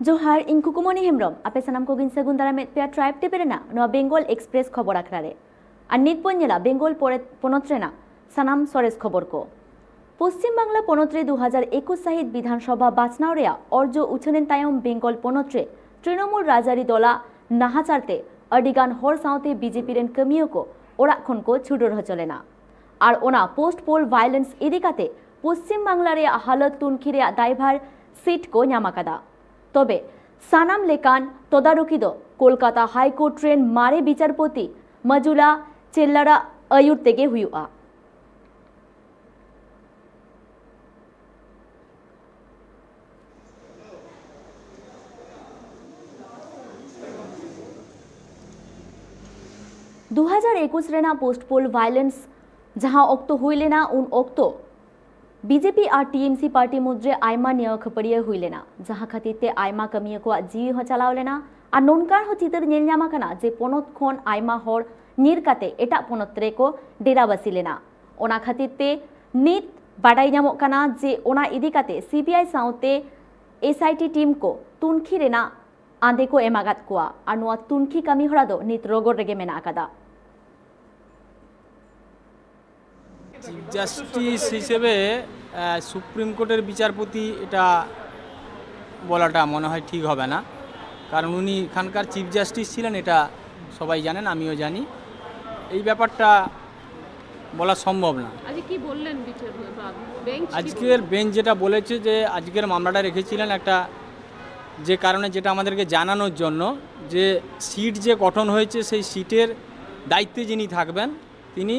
जोहार इन कुकुमनी हेम्ब्रम आपे सानाम को गिनसे गुंदारा में पे ट्राइब टेपेरेना नो बेंगल एक्सप्रेस खबर आखरारे আর নিতপঞ্জেলা বেঙ্গল পনত্রেনা সানাম সরেস খবর কো পশ্চিম বাংলা পনত্রে 2021 সাহিত বিধানসভা বাছনাওরেয়া অর্জ উছনেন তায়ম বেঙ্গল পনত্রে তৃণমূল রাজারি দলা নাহাচারতে আডিগান হর সাউতে বিজেপি রেন কমিও কো ওরা খন কো ছুডোর হচলে না আর ওনা পোস্ট পোল ভায়োলেন্স ইদিকাতে পশ্চিম বাংলা রে হালত তুনখিরে দায়ভার সিট কো ᱧᱟᱢᱟᱠᱟᱫᱟ তবে সানাম লেকান তদারকিদ কলকাতা হাইকোর্ট রেন মারে বিচারপতি মজুলা চেল্লারা আয়ুর তেগে হুইয়া 2021 रेना पोस्ट पोल वायलेंस जहां ओक्तो हुईलेना उन ओक्तो बीजेपी और टीएमसी पार्टी मुद्रे आयमा निया खपड़िया हुईलेना जहां खातीरते आयमा कमिया को जीवी हो चलावलेना और नोनकार हो चितर नेल ᱧᱟᱢ आकाना जे पोनत खोन आयमा होर नीर काते एटा पोनत्रे को डेरा बसिलेना ओना खातीरते नित बाडाई ᱧᱟᱢᱚᱜ काना जे ओना इदी काते सीबीआई साउते एसआईटी टीम को तुनखी रेना आंदे को एमागात कोआ और नोआ तुनखी कमी हरा दो नित रोगोर रेगे मेना आकादा চিফ জাস্টিস হিসেবে সুপ্রিম কোর্টের বিচারপতি এটা বলাটা মনে হয় ঠিক হবে না, কারণ উনি এখানকার চিফ জাস্টিস ছিলেন, এটা সবাই জানেন, আমিও জানি। এই ব্যাপারটা বলা সম্ভব না। আজকের বেঞ্চ যেটা বলেছে যে আজকের মামলাটা রেখেছিলেন একটা যে কারণে, যেটা আমাদেরকে জানানোর জন্য যে সিট যে গঠন হয়েছে সেই সিটের দায়িত্বে যিনি থাকবেন তিনি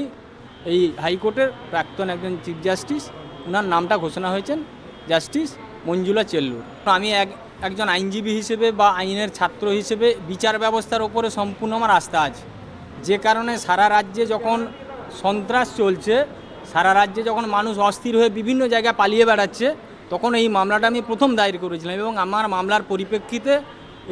এই হাইকোর্টের প্রাক্তন একজন চিফ জাস্টিস, ওনার নামটা ঘোষণা হয়েছেন জাস্টিস মঞ্জুলা চেল্লুর। আমি একজন আইনজীবী হিসেবে বা আইনের ছাত্র হিসেবে বিচার ব্যবস্থার ওপরে সম্পূর্ণ আমার আস্থা আছে, যে কারণে সারা রাজ্যে যখন সন্ত্রাস চলছে, সারা রাজ্যে যখন মানুষ অস্থির হয়ে বিভিন্ন জায়গায় পালিয়ে বেড়াচ্ছে, তখন এই মামলাটা আমি প্রথম দায়ের করেছিলাম এবং আমার মামলার পরিপ্রেক্ষিতে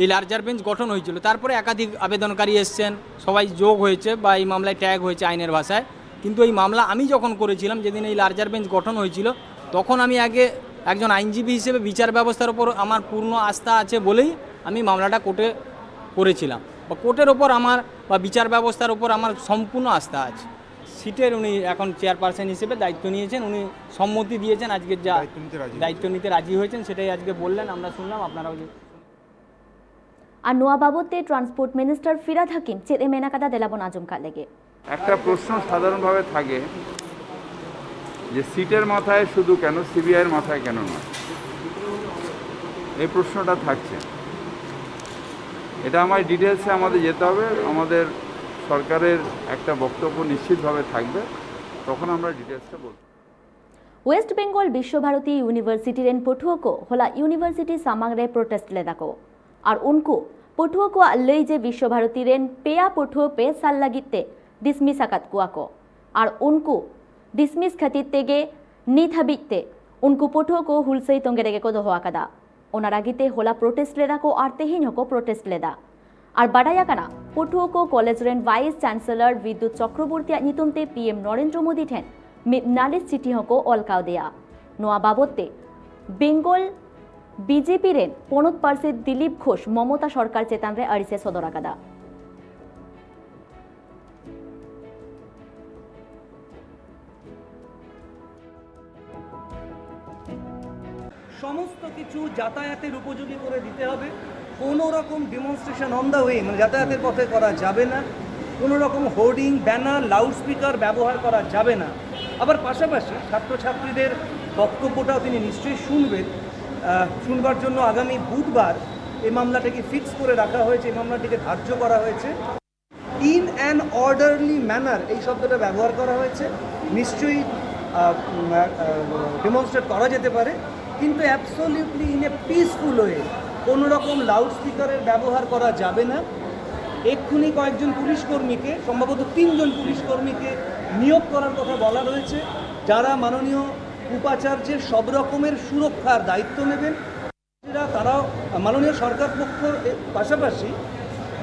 এই লার্জার বেঞ্চ গঠন হয়েছিল। তারপরে একাধিক আবেদনকারী এসছেন, সবাই যোগ হয়েছে বা এই মামলায় ট্যাগ হয়েছে আইনের ভাষায়। কিন্তু এই মামলা আমি যখন করেছিলাম, যেদিন এই লার্জার বেঞ্চ গঠন হয়েছিল, তখন আমি আগে একজন আইনজীবী হিসেবে বিচার ব্যবস্থার ওপর আমার পূর্ণ আস্থা আছে বলেই আমি মামলাটা কোর্টে করেছিলাম, বা কোর্টের ওপর আমার বা বিচার ব্যবস্থার ওপর আমার সম্পূর্ণ আস্থা আছে। সিটের উনি এখন চেয়ারপারসন হিসেবে দায়িত্ব নিয়েছেন, উনি সম্মতি দিয়েছেন, আজকের যা দায়িত্ব নিতে রাজি হয়েছেন সেটাই আজকে বললেন, আমরা শুনলাম, আপনারাও। আর নোয়া বাবদে ট্রান্সপোর্ট মিনিস্টার ফিরাদ হাকিম চেদে মেনাকাদা দেলাবন আজম কালেগে একটা প্রশ্ন সাধারণভাবে থাকে যে সিটের মাথায় শুধু কেন, সিবিআইয়ের মাথায় কেন নয়, এই প্রশ্নটা থাকছে। এটা আমার ডিটেলসে আমাদের যেতে হবে, আমাদের সরকারের একটা বক্তব্য নিশ্চিতভাবে থাকবে, তখন আমরা ডিটেলসটা বলব। ওয়েস্ট বেঙ্গল বিশ্বভারতী यूनिवर्सिटी रेन पठुओं को होला यूनिवर्सिटी सामांग रे प्रोटेस्ट ले दाको और उनको पठुओं को लई जे विश्वभारती रेन पेया पठुओ पे साल लगिते डिसमिस आकात कुआ को और उनको डिसमिस खातिर तेगे नित हबिते उनको पठुओ को हुलसई तोंगे रेगे को दोहो आकादा ओनार आगिते होला प्रोटेस्ट ले दाको और तेहिन को प्रोटेस्ट ले दा और बाडाया काना पठुओं को कॉलेज रेन वाइस चांसलर विद्युत चक्रवर्ती नितुमते पीएम नरेंद्र मोदी ठेन नालिस चिठी को अलकाव दिया नोआ बाबदते बेंगल बीजेपी रेन पनत पार्से दिलीप घोष ममता सरकार चेतान रे अड़िसे सदर आकादा সমস্ত কিছু যাতায়াতের উপযোগী করে দিতে হবে। কোনো রকম ডেমনস্ট্রেশন অন দ্য ওয়ে মানে যাতায়াতের পথে করা যাবে না, কোনো রকম হোর্ডিং, ব্যানার, লাউডস্পিকার ব্যবহার করা যাবে না। আবার পাশাপাশি ছাত্রছাত্রীদের বক্তব্যটাও তিনি নিশ্চয়ই শুনবার জন্য আগামী বুধবার এই মামলাটাকে ফিক্স করে রাখা হয়েছে, এই মামলাটিকে ধার্য করা হয়েছে। ইন অ্যান অর্ডারলি ম্যানার এই শব্দটা ব্যবহার করা হয়েছে। নিশ্চয়ই ডেমনস্ট্রেট করা যেতে পারে, কিন্তু absolutely in a peaceful way. কোনো রকম লাউডস্পিকারের ব্যবহার করা যাবে না। এক্ষুনি কয়েকজন পুলিশকর্মীকে, সম্ভবত 3 জন পুলিশকর্মীকে নিয়োগ করার কথা বলা রয়েছে, যারা মাননীয় উপাচার্যের সব রকমের সুরক্ষার দায়িত্ব নেবেন। তারাও মাননীয় সরকার পক্ষের পাশাপাশি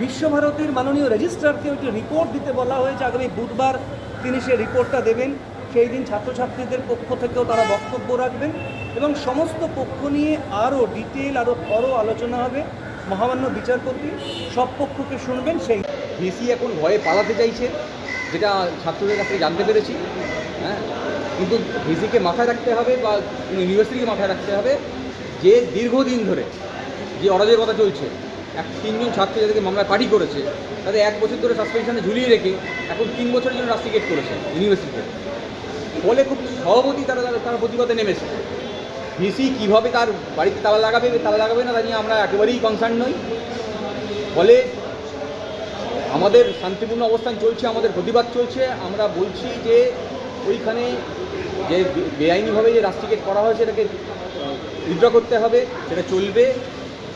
বিশ্বভারতীর মাননীয় রেজিস্ট্রারকে একটি রিপোর্ট দিতে বলা হয়েছে। আগামী বুধবার তিনি সেই রিপোর্টটা দেবেন। সেই দিন ছাত্রছাত্রীদের পক্ষ থেকেও তারা বক্তব্য রাখবেন এবং সমস্ত পক্ষ নিয়ে আরও ডিটেল আরও বড় আলোচনা হবে। মহামান্য বিচারপতি সব পক্ষকে শুনবেন। সেই ভিসি এখন ভয়ে পালাতে চাইছে, যেটা ছাত্রদের কাছ থেকে জানতে পেরেছি। হ্যাঁ, কিন্তু ভিসিকে মাথায় রাখতে হবে বা ইউনিভার্সিটিকে মাথায় রাখতে হবে যে দীর্ঘদিন ধরে যে অরাজকতা চলছে, 3জন ছাত্র যাদেরকে মামলায় পার্টি করেছে তাদের 1 বছর ধরে সাসপেনশনে ঝুলিয়ে রেখে এখন 3 বছরের জন্য রাস্টিকেট করেছে ইউনিভার্সিটিতে। ফলে খুব সভাপতি তারা প্রতিবাদে নেমেছে। ভিসি কীভাবে তার বাড়িতে তালা লাগাবে না তা নিয়ে আমরা একেবারেই কনসার্ন নই। ফলে আমাদের শান্তিপূর্ণ অবস্থান চলছে, আমাদের প্রতিবাদ চলছে। আমরা বলছি যে ওইখানে যে বেআইনিভাবে যে রাস্টিকেট করা হয় সেটাকে উইথড্র করতে হবে, সেটা চলবে,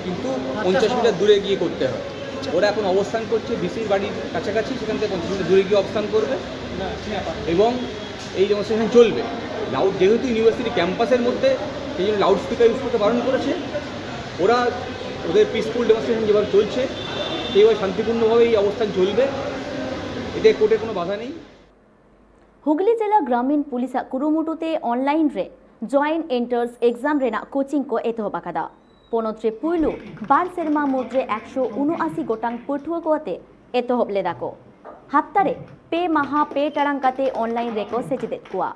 কিন্তু 50 মিটার দূরে গিয়ে করতে হবে। ওরা এখন অবস্থান করছে ভিসির বাড়ির কাছাকাছি, সেখান থেকে 50 মিটার দূরে গিয়ে অবস্থান করবে এবং এই ডেমনস্ট্রেশন চলবে। যেহেতু ইউনিভার্সিটি ক্যাম্পাসের মধ্যে, সেই জন্য লাউড স্পিকার ইউজ করতে বারণ করেছে। ওদের পিসফুল ডেমনস্ট্রেশন যেভাবে চলছে সেইভাবে শান্তিপূর্ণভাবে এই অবস্থান চলবে, এতে কোর্টের কোনো বাধা নেই। हुगली जिला ग्रामीण पुलिस कुरुमुटुते ऑनलाइन रे जॉइंट एंटर्स एग्जाम रेना कोचिंग को एतहब आकादा। पोनोत्रे पुइलु 12 सेरमा मुद्रे 179 गोटांग पठुआ को अते एतहब लेदाको हप्तारे पे माहा पे टारांकाते ऑनलाइन रेको सेचिदेत कुआ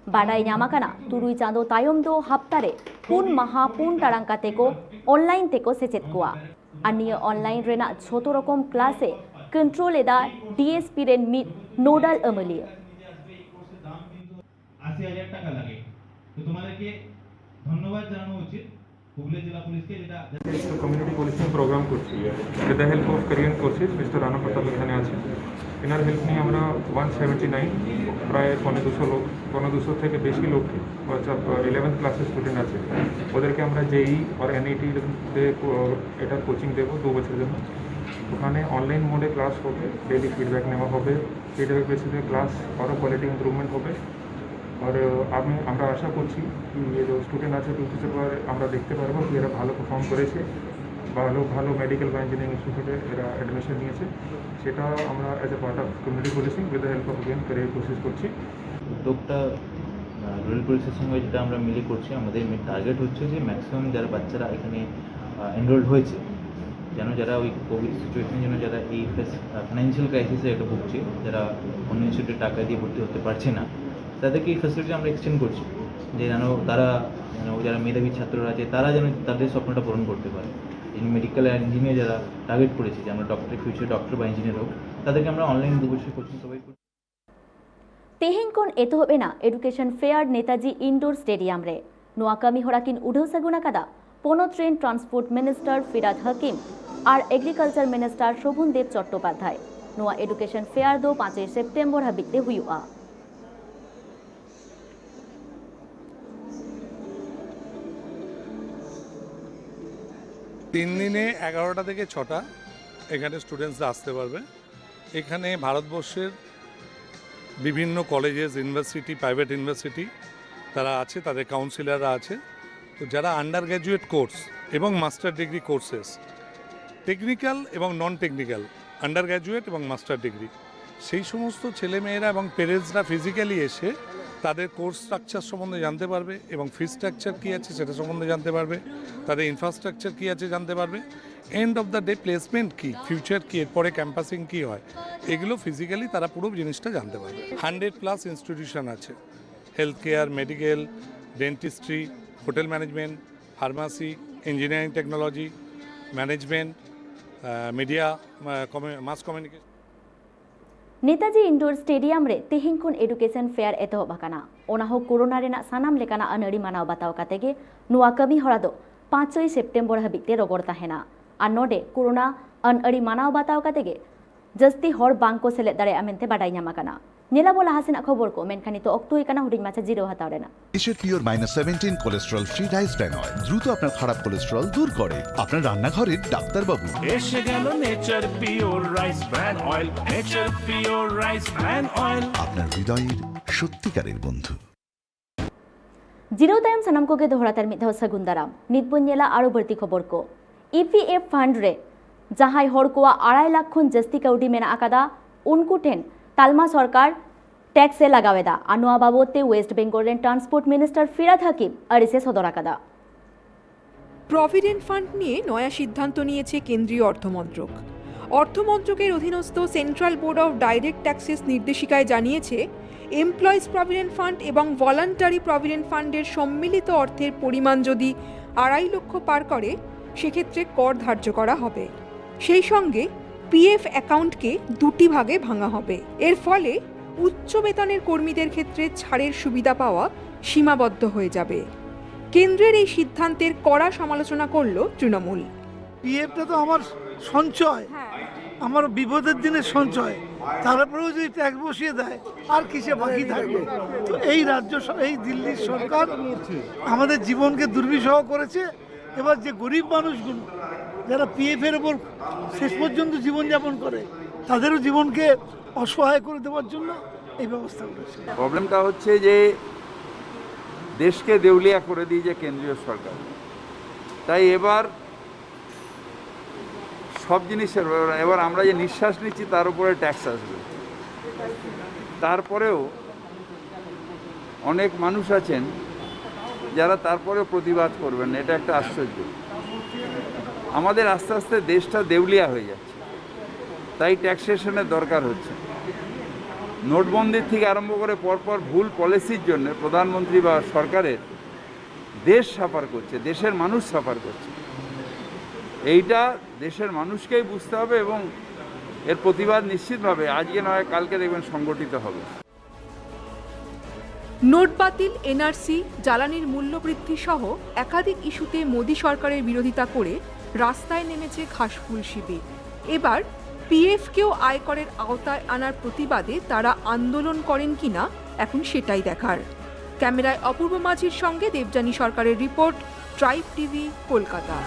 बाडाई ᱧᱟᱢᱟᱠᱟᱱᱟ तुरुई चांदो तायम दो हप्तारे पुन माहा पुन टारांकाते को ऑनलाइन तेको सेचेत कुआ अन्य ऑनलाइन रेना छोटो रकम क्लासे कंट्रोल एदा डीएसपी रेन मिट नोडाल अमलिया 80,000 টাকা লাগে। তো তোমাদেরকে ধন্যবাদ জানানো উচিত হুগলি জেলা পুলিশকে, যেটা কমিউনিটি পুলিশিং প্রোগ্রাম করছি with the help of Korean courses. Mister Rana Pratap এখানে আছে, এনার হেল্প নিয়ে আমরা 179 প্রায় 200 থেকে বেশি লোক 11th ক্লাসের স্টুডেন্ট আছে, ওদেরকে আমরা জেই আর এনআইটি এটার কোচিং দেবো 2 বছরের জন্য। ওখানে অনলাইন মোডে ক্লাস হবে, ডেলি ফিডব্যাক নেওয়া হবে, ফিডব্যাক বেসিসে ক্লাস আরও কোয়ালিটি ইম্প্রুভমেন্ট হবে। और আমরা আশা করছি কি এই যে স্টুডেন্ট আছে 2 বছর পর আমরা দেখতে পারবো কি এরা ভালো পারফর্ম করেছে, ভালো মেডিকেল বা ইঞ্জিনিয়ারিং ইনস্টিটিউটে এরা অ্যাডমিশন নিয়েছে। সেটা আমরা as a part of community policing with the help of game career courses করছি। উদ্যোগটা রুরাল পুলিশের সঙ্গে যেটা আমরা মিলে করছি, আমাদের টার্গেট হচ্ছে যে ম্যাক্সিমাম যারা বাচ্চারা এখানে এনরোল্ড হয়েছে, যেন যারা ওই কোভিড সিচুয়েশনের জন্য যারা এই ফাইন্যান্সিয়াল ক্রাইসিসে এটা ভুগছে, যারা অন্য ইনস্টিটিউটে টাকা দিয়ে ভর্তি হতে পারছে না, তাদেরকে এই ফ্যাসিলিটি আমরা এক্সটেন্ড করছি, যে যেন তারা যারা মেধাবী ছাত্ররা আছে তারা যেন তাদের স্বপ্নটা পূরণ করতে পারে। এই মেডিকেল আর ইঞ্জিনিয়ার যারা টার্গেট করেছি যে আমরা ফিউচার ডক্টর বা ইঞ্জিনিয়ার হোক, তাদেরকে আমরা অনলাইন 2 বছর কোচিং প্রোভাইড করছি। तेहें कोन एतहबेना education fair Netaji indoor stadium रे नोआ कमी होराकिन उढौ सगुना कदा पोनो train transport minister Firhad Hakim और एग्रीकल्चर मिनिस्टर शोभन देव चट्टोपाध्याय नोआ एडुकेशन फेयर दो 5 सेप्टेम्बर हाबिते हुआ। 3 দিনে 11টা থেকে 6টা এখানে স্টুডেন্টসরা আসতে পারবে। এখানে ভারতবর্ষের বিভিন্ন কলেজেস, ইউনিভার্সিটি, প্রাইভেট ইউনিভার্সিটি তারা আছে, তাদের কাউন্সিলাররা আছে। তো যারা আন্ডার গ্র্যাজুয়েট কোর্স এবং মাস্টার ডিগ্রি কোর্সেস, টেকনিক্যাল এবং নন টেকনিক্যাল, আন্ডার গ্র্যাজুয়েট এবং মাস্টার ডিগ্রি, সেই সমস্ত ছেলেমেয়েরা এবং পেরেন্টসরা ফিজিক্যালি এসে তাদের কোর্স স্ট্রাকচার সম্বন্ধে জানতে পারবে এবং ফি স্ট্রাকচার কী আছে সেটা সম্বন্ধে জানতে পারবে, তাদের ইনফ্রাস্ট্রাকচার কী আছে জানতে পারবে, end of the day placement কী, ফিউচার কী, এরপরে ক্যাম্পাসিং কী হয়, এগুলো ফিজিক্যালি তারা পুরো জিনিসটা জানতে পারবে। 100+ ইনস্টিটিউশন আছে, health care, medical, dentistry, hotel management, pharmacy, engineering technology, management, media, mass communication. Netaji indoor stadium रे तेहें कोन एडुकेशन फेयर एतहब आकाना ओना हो कोरोना रेना सानाम लेकाना अनअड़ी मानाव बताव कातेगे नुआ कमी हरा दो 5 सेप्टेम्बर हाबिते रगड़ ताहेना और नोडे कोरोना अनअड़ी मानाव बताव कातेगे जस्ती हर बांको सेलेद दाड़े आमेनते बाडाई ᱧᱟᱢᱟᱠᱟᱱᱟ नेलाबो लाहासेना खबर को मेनखानी तो अक्तो एकाना हुडिं माछा जिरो हाताव रेना দেশের pure -17 cholesterol free rice brand oil দ্রুত আপনার খারাপ কোলেস্টেরল দূর করে। আপনার রান্নাঘরের ডাক্তার বাবু এসে গেল nature pure rice brand oil, nature pure rice brand oil, আপনার হৃদয়ের সত্যিকারের বন্ধু। जिरो तायम सनम को के दोहरातार मिधाव सगुंदाराम नितबुन्येला आरो बर्ती खबर को ईपीएफ फंड रे जहाय हर को 2.5 लाख खन जस्ती काउडी मेना आकादा उनको ठेन तालमा सरकार टैक्से लगावेदा अनुआ बाबोते waste Bengal transport minister Firhad हाकिम अरिसे सदराकादा প্রভিডেন্ট ফান্ড নিয়ে নয়া সিদ্ধান্ত নিয়েছে কেন্দ্রীয় অর্থমন্ত্রক। অর্থমন্ত্রকের অধীনস্থ central board of direct taxes নির্দেশিকায় জানিয়েছে এমপ্লয়িজ প্রভিডেন্ট ফান্ড এবং ভলান্টারি প্রভিডেন্ট ফান্ডের সম্মিলিত অর্থের পরিমাণ যদি 2.5 লক্ষ পার করে সেক্ষেত্রে কর ধার্য করা হবে। সেই সঙ্গে পিএফ অ্যাকাউন্টকে দুটি ভাগে ভাঙা হবে। এর ফলে উচ্চ বেতনের কর্মীদের ক্ষেত্রে ছাড়ের সুবিধা পাওয়া সীমাবদ্ধ হয়ে যাবে। কেন্দ্রের এই সিদ্ধান্তের কড়া সমালোচনা করল তৃণমূল। পিএফটা তো আমার সঞ্চয়, আমার বিপদের দিনের সঞ্চয়, তারপরেও যদি ট্যাক্স বসিয়ে দেয় আর কিসে বাকি থাকবে? তো এই এই দিল্লির সরকার আমাদের জীবনকে দুর্বিষহ করেছে। এবার যে গরিব মানুষগুলো যারা পিএফের ওপর শেষ পর্যন্ত জীবনযাপন করে তাদেরও জীবনকে অসহায় করে দেওয়ার জন্য এই ব্যবস্থা করেছে। প্রবলেমটা হচ্ছে যে দেশকে দেউলিয়া করে দিয়েছে কেন্দ্রীয় সরকার, তাই এবার সব জিনিসের এবার আমরা যে নিঃশ্বাস নিচ্ছি তার উপরে ট্যাক্স আসবে। তারপরেও অনেক মানুষ আছেন যারা তারপরেও প্রতিবাদ করবেন, এটা একটা আশ্চর্য। আমাদের আস্তে আস্তে দেশটা দেউলিয়া হয়ে যাচ্ছে, তাই ট্যাক্সেশনের দরকার হচ্ছে। নোটবন্দির থেকে আরম্ভ করে পরপর ভুল পলিসির জন্য প্রধানমন্ত্রী বা সরকারের দেশ সাফার করছে, দেশের মানুষ সাফার করছে। এইটা দেশের মানুষকেই বুঝতে হবে এবং এর প্রতিবাদ নিশ্চিতভাবে আজকে নয় কালকে দেখবেন সংগঠিত হবে। নোট বাতিল, এনআরসি, জ্বালানির মূল্য বৃদ্ধি সহ একাধিক ইস্যুতে মোদী সরকারের বিরোধিতা করে রাস্তায় নেমেছে ঘাসফুল শিবির। এবার পিএফকেও আয়করের আওতায় আনার প্রতিবাদে তারা আন্দোলন করেন কিনা এখন সেটাই দেখার। ক্যামেরায় অপূর্ব মাঝির সঙ্গে দেবযানী সরকারের report, tribe TV, Kolkata.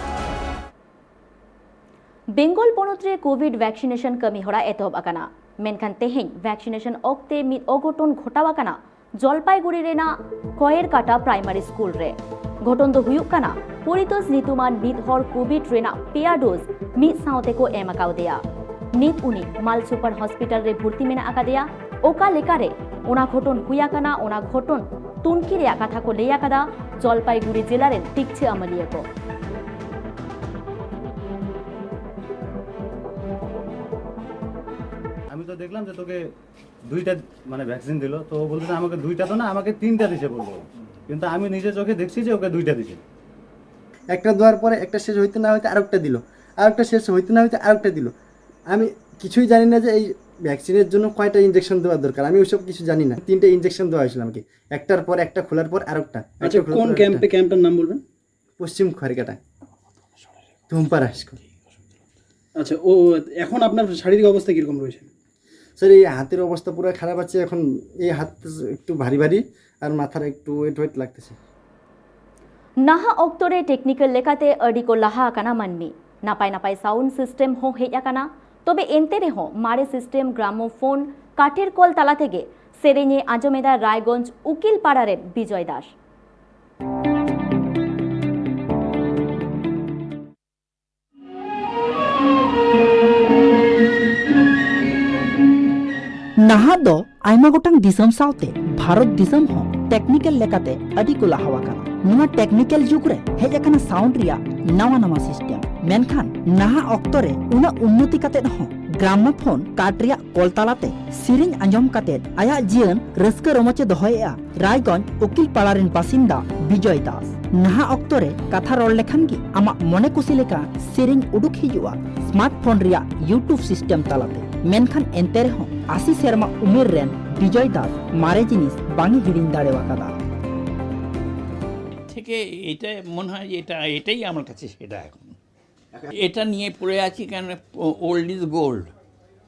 Bengal पनोत्रे कोविड वैक्सीनेशन कमी होरा एतहब आकाना मेनखान तेहें वैक्सीनेशन ओक्ते मिद अघटन घटावाकाना जलपाईगुड़ी रेना कयर काटा प्राइमारी स्कूल रे घटन दो हुयुक काना परितोष नितुमान मिद हर कोविड रेना पेया डोज मिद साउते को एम आकाउदेया नित उनी माल सुपर हॉस्पिटल रे भर्ती मेना आकादेया ओका लेकारे ओना घटन हुयाकाना ओना घटन तुनकी रे कथा को लेयाकादा जलपाईगुड़ी जिला रे टिकछे अमलिया को আমি তো দেখলাম যে তোকে দুইটা মানে ভ্যাকসিন দিল, তো ও বলতেছে আমাকে দুইটা তো না আমাকে তিনটা দিছে বললো, কিন্তু আমি নিজে চোখে দেখছি যে ওকে দুইটা দিছে। একটা দেওয়ার পরে একটা শেষ হইতে না হইতে আরেকটা দিল, আরেকটা শেষ হইতে না হইতে আরেকটা দিল। আমি কিছুই জানি না যে এই ভ্যাকসিনের জন্য কয়টা ইনজেকশন দেওয়ার দরকার, আমি ওইসব কিছু জানি না। 3টে ইনজেকশন দেওয়া হয়েছিল আমাকে, একটার পর একটা খোলার পর আরেকটা। আচ্ছা, কোন ক্যাম্পে? ক্যাম্পটার নাম বলবেন? পশ্চিম খড়কাটা, ধুমপাড়া স্কুল। আচ্ছা, ও এখন আপনার শারীরিক অবস্থা কীরকম রয়েছে? স্যার এই হাতের অবস্থা পুরো খারাপ আছে এখন, এই হাত একটু ভারী ভারী আর মাথার একটু ওয়েট লাগতেছে। नाहा ओक्तोरे टेक्निकल लेकाते अडी को लाहा आकाना मानमी नापाई नापाई साउंड सिस्टेम हो हेज आकाना तबे एनते रेहो मारे सिस्टेम ग्रामोफोन काठेर कल ताला थेके सेरेñे आजमेदा रायगंज उकिल पाड़ारेर विजय दास। नाहा दो आयमा गोटांग दिसम सावते भारत दिसम हो टेक्निकल लेकाते अडी को लाहावा काना नुआ टेक्निकल जुग रे हेज आकाना साउंड रिया नवा नवा सिस्टम मेनखान नाहा ऑक्तो रे उना उन्नति काते हो ग्रामोफोन काट रिया कल तालाते सिरिंज आंजम काते आया जीवन रस्का रमचे दहयया रायगंज उकिल पाड़ारेन बासिंदा विजय दास। नाहा ऑक्तो रे कथा रोल लेखान गी आमा मने कुसी लेका सिरिंज उडुक हिजुआ स्मार्टफोन रिया यूट्यूब सिस्टम तालाते मेनखान एनते रेहो 80 सेरमा उमेर रेन विजय दास मारे जिनिस बांगी हिड़िन दाड़ेवा कादा থেকে এটা মনে হয় এটা এটাই আমার কাছে সেটা। এখন এটা নিয়ে পড়ে আছি কারণ ওল্ড ইজ গোল্ড,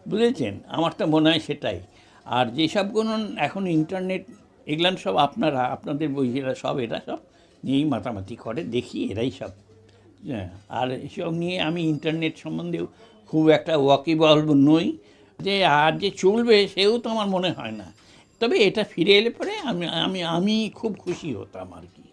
বুঝেছেন? আমার তো মনে হয় সেটাই। আর যেসবগুলো এখন ইন্টারনেট এগুলান সব আপনাদের বইয়েরা সব এরা সব নিয়েই মাতামাতি করে, দেখি এরাই সব। আর এসব নিয়ে আমি ইন্টারনেট সম্বন্ধেও খুব একটা ওয়াকিবল নই, যে আর যে চলবে সেও তো আমার মনে হয় না। তবে এটা ফিরে এলে পরে আমি খুব খুশি হতাম আর কি।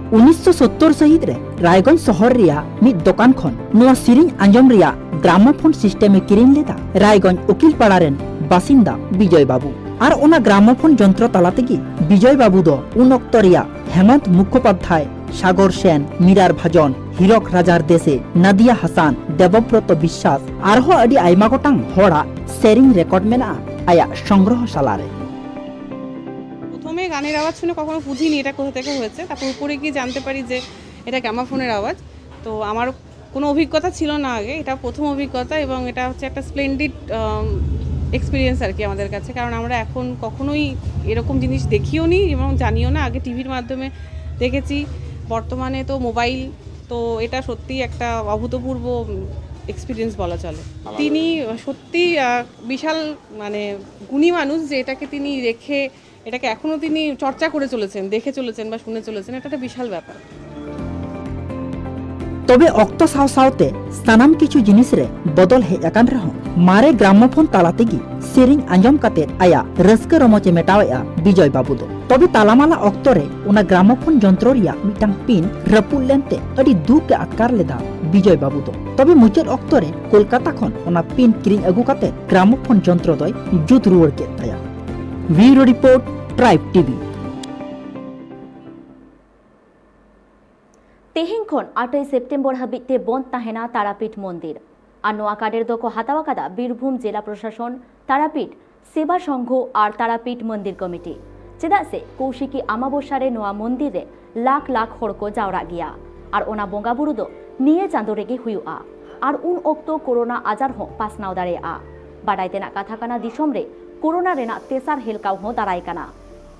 1970 सहित रे रायगंज शहर रिया मिद दुकान खन नुआ सिरिंज आंजम रिया ग्रामोफोन सिस्टम किरिन लेदा रायगंज उकिल पाड़ारेन बासिंदा विजय बाबू। আর ওনা গ্রামোফোন যন্ত্র তালা থেকে বিজয় বাবু দ উন অক্তরিয়া হেমন্ত মুখোপাধ্যায়, সাগর সেন, মীরার ভাজন, হীরক রাজার দেশে, নাদিয়া হাসান, দেবব্রত বিশ্বাস আরহ আডি আইমা গটাং হড়া সেরিং রেকর্ড মেনা আয়া সংগ্রহশালারে। প্রথমে গানের আওয়াজ শুনে কখনো বুঝিনি এটা কোথা থেকে হয়েছে, তারপর উপরে গিয়ে জানতে পারি যে এটা গ্রামাফোনের আওয়াজ। তো আমার কোনো অভিজ্ঞতা ছিল না আগে, এটা প্রথম অভিজ্ঞতা এবং এটা হচ্ছে একটা স্প্লেন্ডিড এক্সপিরিয়েন্স আর কি আমাদের কাছে, কারণ আমরা এখন কখনোই এরকম জিনিস দেখিও নি এবং জানিও না। আগে টিভির মাধ্যমে দেখেছি, বর্তমানে তো মোবাইল, তো এটা সত্যিই একটা অভূতপূর্ব এক্সপিরিয়েন্স বলা চলে। তিনি সত্যি বিশাল মানে গুণী মানুষ, যে এটাকে তিনি রেখে এটাকে এখনও তিনি চর্চা করে চলেছেন, দেখে চলেছেন বা শুনে চলেছেন, এটা একটা বিশাল ব্যাপার। তবে অক্ত সাও সাওতে সানাম কিছু জিনিস রে বদল হে আকান রহ মারে গ্রামোফোন তালা তেগি সেরিং আঞ্জম কাতে আয়া রস্কে রমচে মেটাওয়া বিজয় বাবু দো। তবে তালামালা অক্তরে ওনা গ্রামোফোন যন্ত্র রিয়া মিটাং পিন রপুল লেনতে আডি দুকে আটকার লেদা বিজয় বাবু দো। তবে মুচাদ অক্তরে কলকাতা খন ওনা পিন কিরিং আগু কাতে গ্রামোফোন যন্ত্র দয় জুত রুয়ার কে তায়া। Bureau report, tribe TV. तेहें खन 8 सेप्टेम्बर हाबिते बंद ताहेना तारापीठ मंदिर और नोआ कार्डर दको हातावा कादा बीरभूम जिला प्रशासन, तारापीठ सेवा संघ और तारापीठ मंदिर कमिटी चेदा से कौशिकी अमाबस्यारे नोआ मंदिर रे लाख लाख हड़ को जावरा गया और ओना बंगा बुरु दो निये चांदो रेगे हुयुआ और उन ओक्तो कोरोना आजार हो पासनाव दाड़ेया। बाडाय तेना कथा काना दिसोम रे कोरोना रेना तेसार हेलकाव हो दाराय काना।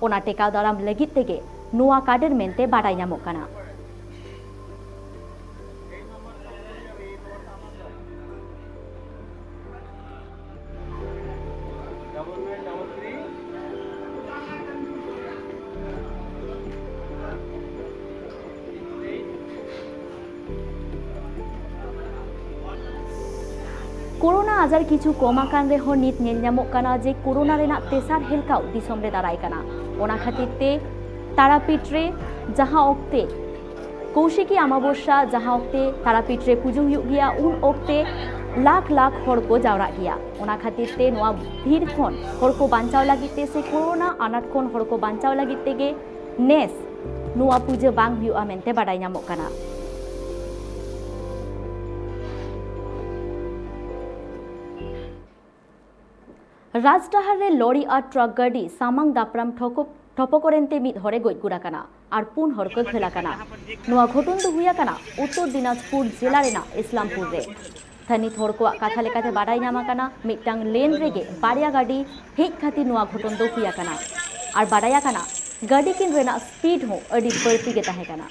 ओना टेकाव दाराम लगित तेगे नोआ कार्डर मेनते बाडाय नामोग काना। कोरोना आजार किछु कम आकान रेहो नित नेल ᱧᱟᱢᱚᱜ ᱠᱟᱱᱟ जे कोरोना रेना तेसार हेलकाव दिसोम रे दाराय काना। ओना खातिर ते तारापीठ रे जहां ओक्ते कौशिकी अमाबस्या जहां ओक्ते तारापीठ रे पुजो हुयुग गिया उन ओक्ते लाख लाख हड़ को जावरा गिया। ओना खातिर ते नोआ भीड़ खन हड़ को बांचाव लागित ते से कोरोना आनाट खन हड़ को बांचाव लागित तेगे नेस नोआ पुजो बांग हुयुआ मेनते बाडाय ᱧᱟᱢᱚᱜ ᱠᱟᱱᱟ। राजडाहार रे लॉरी और ट्रक गाड़ी सामांग दापराम ठपकरेनते मिद हरे गज गुड़ा काना और पुन हर को खेला काना। नोआ घटन दो हुया काना उत्तर दिनाजपुर जिला रेना इस्लामपुर रे। थानित हर को कथा लेकाते बाडाय नामा काना मिदटांग लेन रेगे बारिया गाड़ी हेज खातिर नोआ घटन दो हुया काना और बाडाया काना गाड़ी किन रेना स्पीड हो अडी बड़ती गे ताहे काना।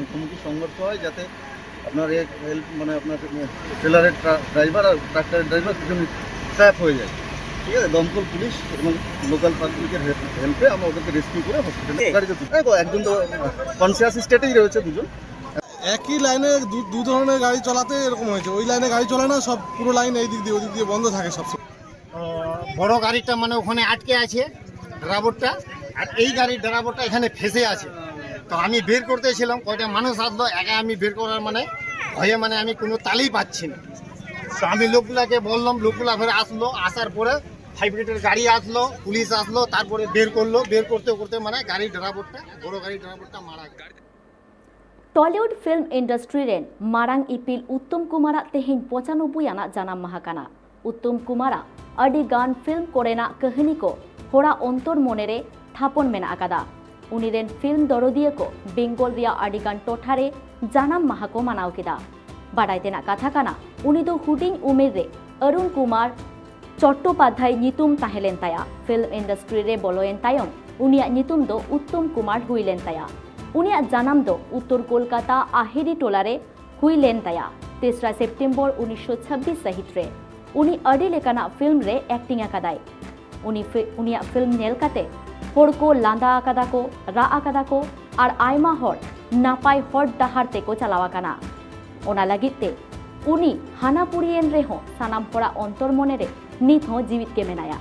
মুখোমুখি সংঘর্ষ হয় যাতে আপনার এক হেল্প মানে আপনার ট্রেলারের ড্রাইভার আর ট্রাক্টরের ড্রাইভার দুজন ট্র্যাপ হয়ে যায়। ঠিক আছে, দমকল পুলিশ এবং লোকাল পাবলিকের হেল্পে আমরা ওদেরকে রেস্কিউ করে হসপিটালে গাড়িতে একজন তো কনসিয়াস স্টেটেই রয়েছে, দুজন একই লাইনে দু ধরনের গাড়ি চলাতে এরকম হয়েছে। ওই লাইনে গাড়ি চলে না, সব পুরো লাইন এই দিক দিয়ে ওদিক দিয়ে বন্ধ থাকে সবসময়। বড় গাড়িটা মানে ওখানে আটকে আছে ড্রাইভারটা, আর এই গাড়ির ড্রাইভারটা এখানে ফেসে আছে। তো আমি বের করতেছিলাম, কয়টা মানুষ আসলো, একা আমি বের করার মানে ভয়ে মানে আমি কোনো তালেই পাচ্ছি না। তো আমি লোকগুলাকে বললাম, লোকগুলা ফের আসলো, আসার পরে হাইব্রিডের গাড়ি আসলো, পুলিশ আসলো, তারপরে বের করলো। বের করতে করতে মানে গাড়ির ড্রাইভারটা, বড় গাড়ির ড্রাইভারটা মারা গেল। टॉलीवुड फिल्म इंडस्ट्री रेन मारांग इपिल उत्तम कुमारा तेहें 95 आना जानाम माहा काना। उत्तम कुमारा अडी गान फिल्म कोरेना कहानी को होड़ा अंतर मोनेरे थापन मेना आकादा। उनी रेन फिल्म दरदिया को बेंगल रिया अडी गान टोठारे जानाम माहा को मानाव केदा। बाडाय तेना कथा काना उनी दो हुडिंग उमेर रे अरुण कुमार चट्टोपाध्याय नितुम ताहेलेन ताया। फिल्म इंडस्ट्री रे बोलोयन तायम उनिया नितुम दो उत्तम कुमार हुइलेन ताया। उनिया जानाम दो उत्तर कोलकाता आहेरी टोलारे हुइलेन ताया। 3 सेप्टेम्बर 1926 सहित रे उनी अडी लेकाना फिल्म रे एक्टिंग आकादाय। उनिया फिल्म नेल काते हर को लांदा आकादा को, रा आकादा को और आयमा हर नापाय हर डाहार ते को चलावा काना। ओना लगिते उनी हाना पुरियन रे हो सानाम हरा अंतर मने रे नित हो जीवित के मेनाया।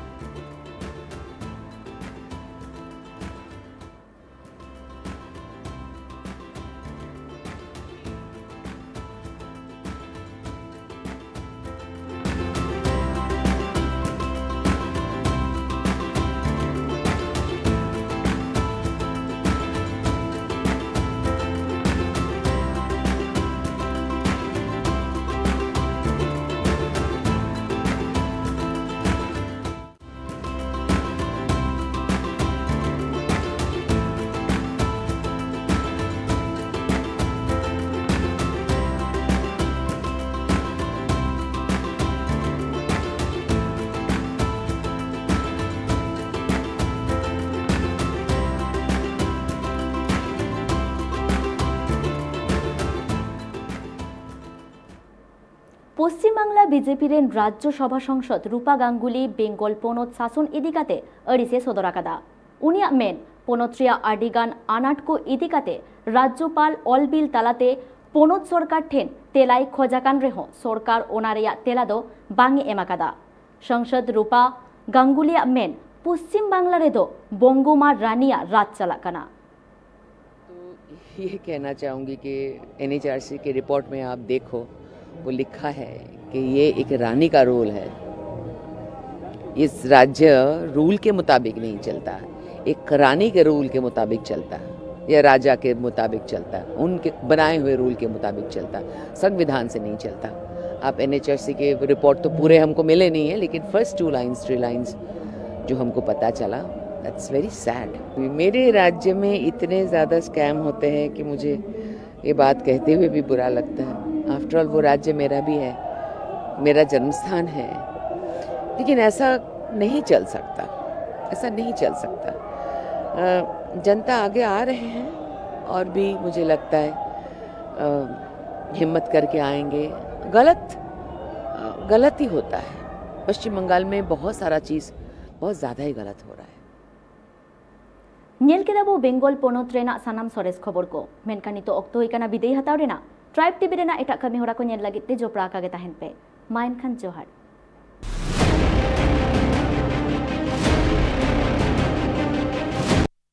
পশ্চিমবাংলা বিজেপি রেন রাজ্য সভা সংসদ রূপা গাঙ্গুলি বেঙ্গল পনত শাসন ইদিকাতে अड़िसे सदराकादा उनिया मेन पनत्रिया आडिगान आनाटको इदिकाते राज्यपाल अलबिल तालाते पनत सरकार ठेन तेलाई खोजाकान रेहो सरकार ओनारिया तेलादो बांगी एमाकादा संसद रूपा गांगुलिया मेन पश्चिम बांगला रेदो बंगुमा रानिया राज चलाकाना। ये कहना चाहूँगी कि NHRC के रिपोर्ट में आप देखो वो लिखा है कि ये एक रानी का रोल है। इस राज्य रूल के मुताबिक नहीं चलता, एक रानी के रूल के मुताबिक चलता या राजा के मुताबिक चलता, उनके बनाए हुए रूल के मुताबिक चलता, संविधान से नहीं चलता। आप NHRC के रिपोर्ट तो पूरे हमको मिले नहीं है, लेकिन फर्स्ट 2 लाइन्स 3 लाइन्स जो हमको पता चला, दैट्स वेरी सैड। मेरे राज्य में इतने ज़्यादा स्कैम होते हैं कि मुझे ये बात कहते हुए भी बुरा लगता है। आफ्टर ऑल वो राज्य मेरा भी है, मेरा जन्मस्थान है, लेकिन ऐसा नहीं चल सकता, ऐसा नहीं चल सकता। जनता आगे आ रहे हैं और भी मुझे लगता है हिम्मत करके आएंगे। गलत ही होता है। पश्चिम बंगाल में बहुत सारा चीज़ बहुत ज़्यादा ही गलत हो रहा है। नेल केदाबो बेंगल पनत रेना सानाम सरेस खबर को मेनकानी तो ऑक्टो इकाना विदेई हताव रेना ट्राइब टीवी रेना एटा कमी होरा को नेल लागित ते जोपड़ा कागे ताहेन पे माइन खान जोहार।